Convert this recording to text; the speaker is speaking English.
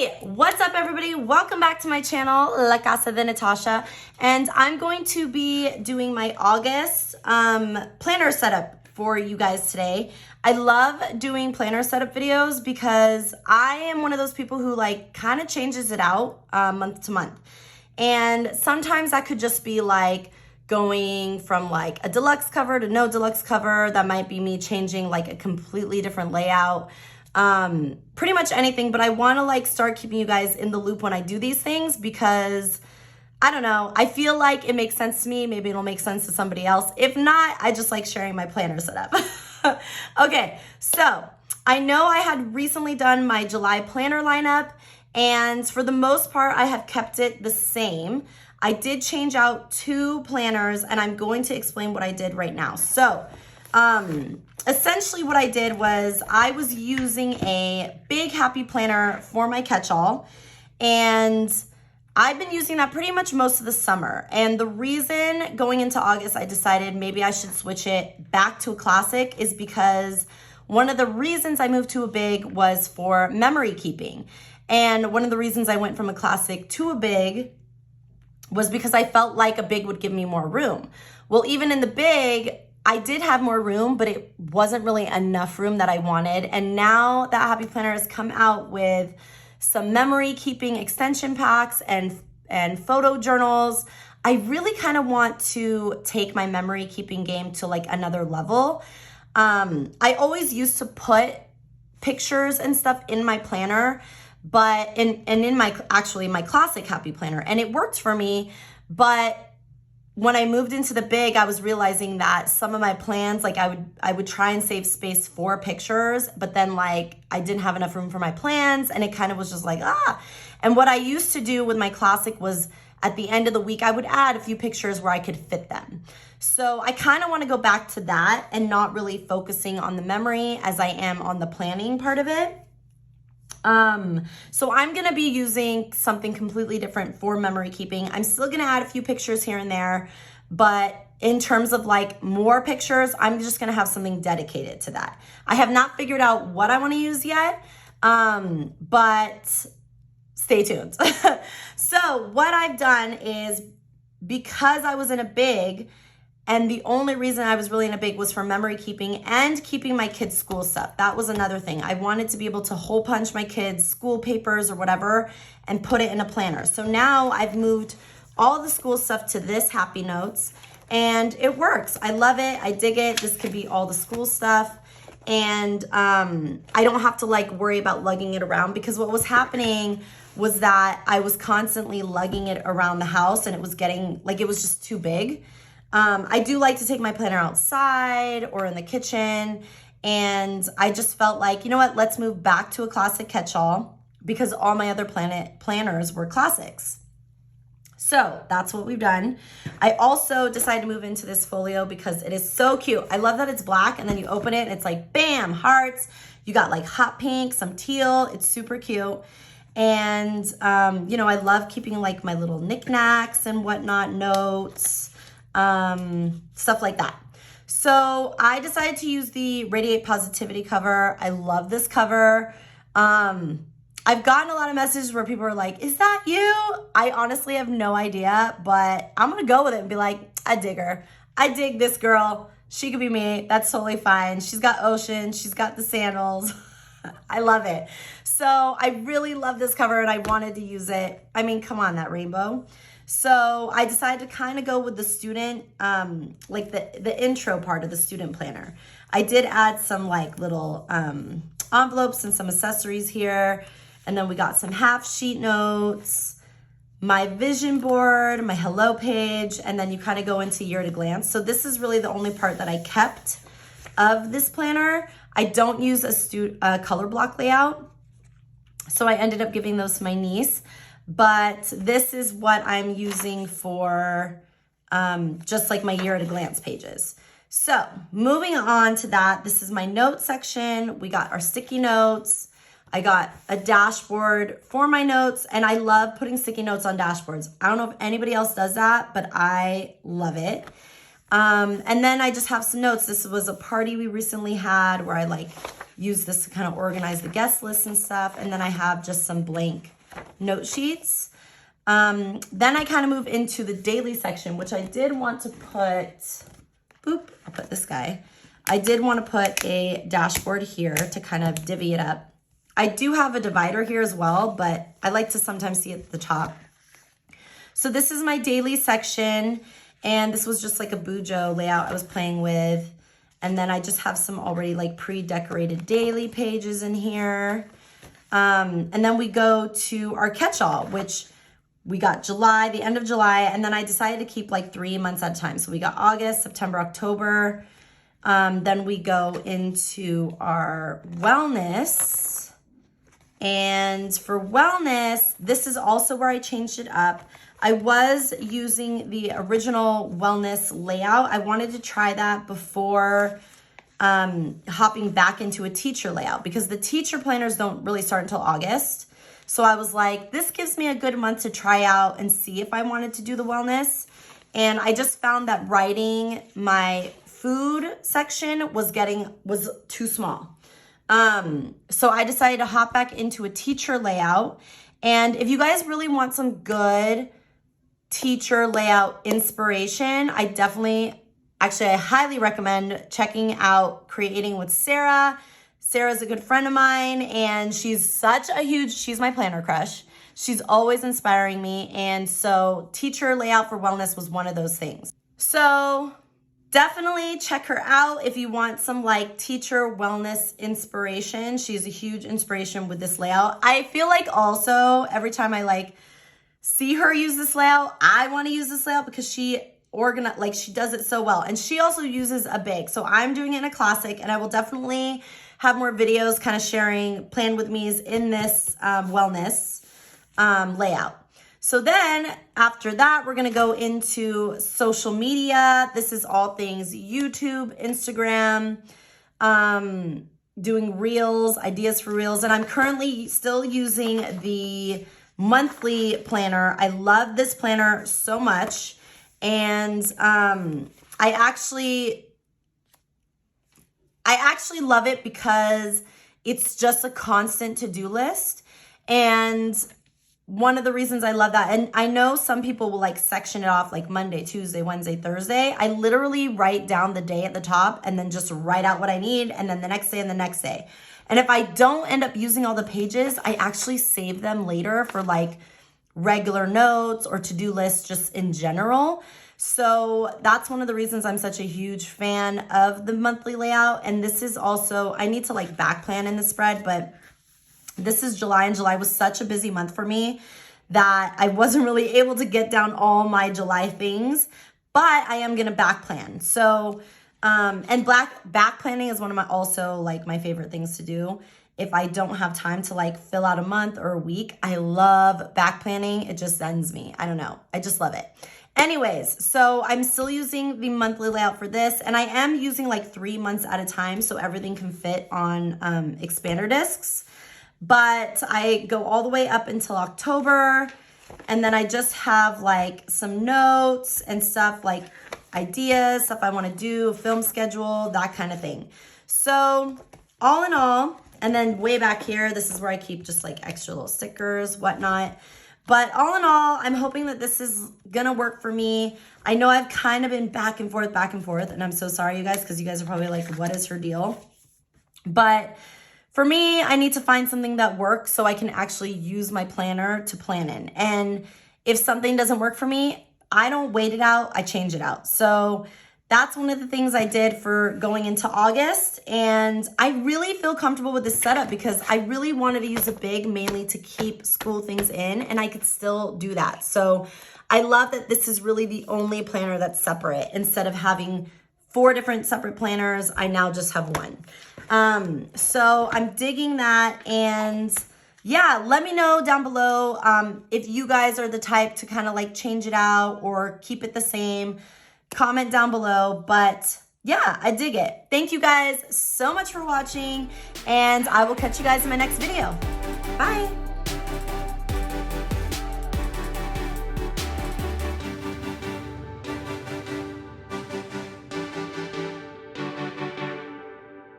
Hey, what's up everybody? Welcome back to my channel, Lacasadenatasha, and I'm going to be doing my August planner setup for you guys today. I love doing planner setup videos because I am one of those people who like kind of changes it out month to month. And sometimes that could just be like going from like a deluxe cover to no deluxe cover. That might be me changing like a completely different layout. Pretty much anything, but I want to like start keeping you guys in the loop when I do these things because I don't know, I feel like it makes sense to me. Maybe it'll make sense to somebody else. If not, I just like sharing my planner setup. Okay, so I know I had recently done my July planner lineup, and for the most part, I have kept it the same. I did change out 2 planners, and I'm going to explain what I did right now. So, essentially what I did was I was using a big happy planner for my catch-all, and I've been using that pretty much most of the summer. And the reason going into August I decided maybe I should switch it back to a classic is because one of the reasons I moved to a big was for memory keeping. And one of the reasons I went from a classic to a big was because I felt like a big would give me more room. Well, even in the big, I did have more room, but it wasn't really enough room that I wanted. And now that Happy Planner has come out with some memory keeping extension packs and photo journals, I really kind of want to take my memory keeping game to like another level. I always used to put pictures and stuff in my planner, but in my classic Happy Planner, and it worked for me. But when I moved into the big, I was realizing that some of my plans, like I would try and save space for pictures, but then like I didn't have enough room for my plans, and it kind of was just like, And what I used to do with my classic was at the end of the week, I would add a few pictures where I could fit them. So I kind of want to go back to that and not really focusing on the memory as I am on the planning part of it. So I'm going to be using something completely different for memory keeping. I'm still going to add a few pictures here and there, but in terms of like more pictures, I'm just going to have something dedicated to that. I have not figured out what I want to use yet. But stay tuned. So what I've done is, because I was in a big, and the only reason I was really in a big was for memory keeping and keeping my kids' school stuff. That was another thing. I wanted to be able to hole punch my kids' school papers or whatever and put it in a planner. So now I've moved all the school stuff to this Happy Notes, and it works. I love it. I dig it. This could be all the school stuff. And I don't have to like worry about lugging it around, because what was happening was that I was constantly lugging it around the house, and it was getting like, it was just too big. I do like to take my planner outside or in the kitchen, and I just felt like, you know what, let's move back to a classic catch-all, because all my other planners were classics. So that's what we've done. I also decided to move into this folio because it is so cute. I love that it's black, and then you open it and it's like, bam, hearts. You got like hot pink, some teal. It's super cute. And, you know, I love keeping like my little knickknacks and whatnot, notes, stuff like that. So I decided to use the Radiate Positivity cover. I love this cover. I've gotten a lot of messages where people are like, is that you? I honestly have no idea, but I'm going to go with it and be like, I dig her. I dig this girl. She could be me. That's totally fine. She's got ocean. She's got the sandals. I love it. So I really love this cover, and I wanted to use it. I mean, come on, that rainbow. So I decided to kind of go with the student, like the intro part of the student planner. I did add some like little envelopes and some accessories here. And then we got some half sheet notes, my vision board, my hello page, and then you kind of go into year at a glance. So this is really the only part that I kept of this planner. I don't use a color block layout, so I ended up giving those to my niece. But this is what I'm using for just like my year at a glance pages. So moving on to that, this is my notes section. We got our sticky notes. I got a dashboard for my notes, and I love putting sticky notes on dashboards. I don't know if anybody else does that, but I love it. And then I just have some notes. This was a party we recently had where I like used this to kind of organize the guest list and stuff. And then I have just some blank note sheets. Then I kind of move into the daily section, which I did want to put, boop, I'll put this guy. I did want to put a dashboard here to kind of divvy it up. I do have a divider here as well, but I like to sometimes see it at the top. So this is my daily section, and this was just like a Bujo layout I was playing with. And then I just have some already like pre-decorated daily pages in here. And then we go to our catch-all, which we got July, the end of July, and then I decided to keep like 3 months at a time. So we got August, September, October. Then we go into our wellness. And for wellness, this is also where I changed it up. I was using the original wellness layout. I wanted to try that before hopping back into a teacher layout because the teacher planners don't really start until August. So I was like, this gives me a good month to try out and see if I wanted to do the wellness. And I just found that writing my food section was too small. So I decided to hop back into a teacher layout. And if you guys really want some good teacher layout inspiration, I highly recommend checking out Creating with Sarah. Sarah's a good friend of mine, and she's my planner crush. She's always inspiring me. And so teacher layout for wellness was one of those things. So definitely check her out if you want some like teacher wellness inspiration. She's a huge inspiration with this layout. I feel like also every time I like see her use this layout, I want to use this layout because she does it so well. And she also uses a big. So I'm doing it in a classic, and I will definitely have more videos kind of sharing plan with me's in this wellness layout. So then after that, we're going to go into social media. This is all things YouTube, Instagram, doing reels, ideas for reels. And I'm currently still using the monthly planner. I love this planner so much. And I actually love it because it's just a constant to-do list. And one of the reasons I love that, and I know some people will like section it off like Monday, Tuesday, Wednesday, Thursday. I literally write down the day at the top and then just write out what I need, and then the next day and the next day. And if I don't end up using all the pages, I actually save them later for like regular notes or to-do lists just in general. So that's one of the reasons I'm such a huge fan of the monthly layout. And this is also, I need to like back plan in the spread, but this is July, and July was such a busy month for me that I wasn't really able to get down all my July things, but I am going to back plan. So, and back planning is one of my favorite things to do. If I don't have time to like fill out a month or a week, I love back planning. It just sends me. I don't know. I just love it. Anyways, so I'm still using the monthly layout for this, and I am using like 3 months at a time so everything can fit on expander discs. But I go all the way up until October, and then I just have like some notes and stuff like ideas, stuff I want to do, film schedule, that kind of thing. So all in all, and then way back here, this is where I keep just like extra little stickers, whatnot. But all in all, I'm hoping that this is gonna work for me. I know I've kind of been back and forth, and I'm so sorry, you guys, because you guys are probably like, what is her deal? But for me, I need to find something that works so I can actually use my planner to plan in. And if something doesn't work for me, I don't wait it out, I change it out. So that's one of the things I did for going into August. And I really feel comfortable with this setup because I really wanted to use a big mainly to keep school things in, and I could still do that. So I love that this is really the only planner that's separate. Instead of having 4 different separate planners, I now just have one. So I'm digging that, and yeah, let me know down below if you guys are the type to kind of like change it out or keep it the same. Comment down below, but yeah, I dig it. Thank you guys so much for watching, and I will catch you guys in my next video. Bye.